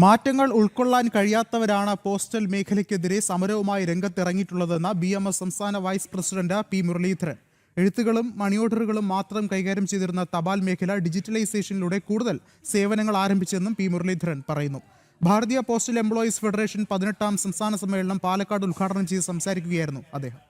മാറ്റങ്ങൾ ഉൾക്കൊള്ളാൻ കഴിയാത്തവരാണ് പോസ്റ്റൽ മേഖലയ്ക്കെതിരെ സമരവുമായി രംഗത്തിറങ്ങിയിട്ടുള്ളതെന്ന് BMS സംസ്ഥാന വൈസ് പ്രസിഡന്റ് പി മുരളീധരൻ. എഴുത്തുകളും മണി ഓർഡറുകളും മാത്രം കൈകാര്യം ചെയ്തിരുന്ന തപാൽ മേഖല ഡിജിറ്റലൈസേഷനിലൂടെ കൂടുതൽ സേവനങ്ങൾ ആരംഭിച്ചെന്നും പി മുരളീധരൻ പറയുന്നു. ഭാരതീയ പോസ്റ്റൽ എംപ്ലോയീസ് ഫെഡറേഷൻ 18ാം സംസ്ഥാന സമ്മേളനം പാലക്കാട് ഉദ്ഘാടനം ചെയ്ത് സംസാരിക്കുകയായിരുന്നു അദ്ദേഹം.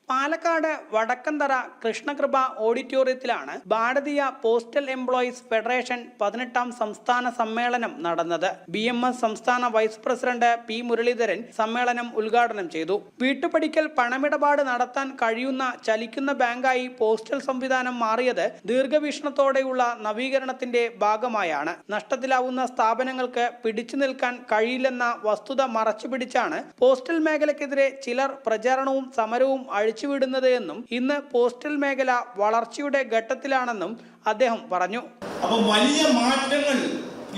പാലക്കാട് വടക്കന്തറ കൃഷ്ണകൃപ ഓഡിറ്റോറിയത്തിലാണ് ഭാരതീയ പോസ്റ്റൽ എംപ്ലോയീസ് ഫെഡറേഷൻ 18ാം സംസ്ഥാന സമ്മേളനം നടന്നത്. BMS സംസ്ഥാന വൈസ് പ്രസിഡന്റ് പി മുരളീധരൻ സമ്മേളനം ഉദ്ഘാടനം ചെയ്തു. വീട്ടുപടിക്കൽ പണമിടപാട് നടത്താൻ കഴിയുന്ന ചലിക്കുന്ന ബാങ്കായി പോസ്റ്റൽ സംവിധാനം മാറിയത് ദീർഘവീക്ഷണത്തോടെയുള്ള നവീകരണത്തിന്റെ ഭാഗമായാണ്. നഷ്ടത്തിലാവുന്ന സ്ഥാപനങ്ങൾക്ക് പിടിച്ചു നിൽക്കാൻ കഴിയില്ലെന്ന വസ്തുത മറച്ചുപിടിച്ചാണ് പോസ്റ്റൽ മേഖലയ്ക്കെതിരെ ചിലർ പ്രചാരണവും സമരവും വിടുന്നത് എന്നും ഇന്ന് പോസ്റ്റൽ മേഖല വളർച്ചയുടെ ഘട്ടത്തിലാണെന്നും അദ്ദേഹം പറഞ്ഞു. അപ്പോൾ വലിയ മാറ്റങ്ങൾ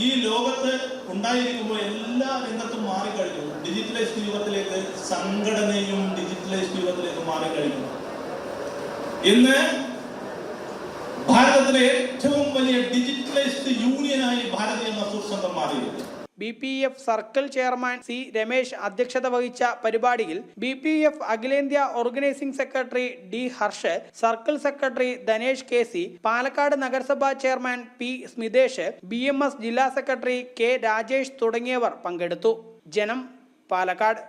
ഈ ലോകത്ത് ഉണ്ടായിരിക്കുമ്പോൾ എല്ലാ രംഗത്തും മാറിക്കഴിഞ്ഞു. ഡിജിറ്റലൈസ്ഡ് യുഗത്തിലേക്ക് സംഘടനയും ഡിജിറ്റലൈസ്ഡ് യുഗത്തിലേക്ക് മാറിക്കഴിഞ്ഞു. ഇന്ന് ഭാരതത്തിലെ ഏറ്റവും വലിയ ഡിജിറ്റലൈസ്ഡ് യൂണിയനായി ഭാരതീയ മസ്ദൂർ സംഘം മാറിയിരുന്നു. BPF circle chairman C Ramesh അധ്യക്ഷത വഹിച്ച പരിപാടിയിൽ BPF അഖിലേന്ത്യാ organising secretary D Harsh, circle secretary Dhanesh KC, Palakkad നഗരസഭാ ചെയർമാൻ P സ്മിതേഷ്, BMS ജില്ലാ സെക്രട്ടറി K രാജേഷ് തുടങ്ങിയവർ പങ്കെടുത്തു. ജനം, പാലക്കാട്.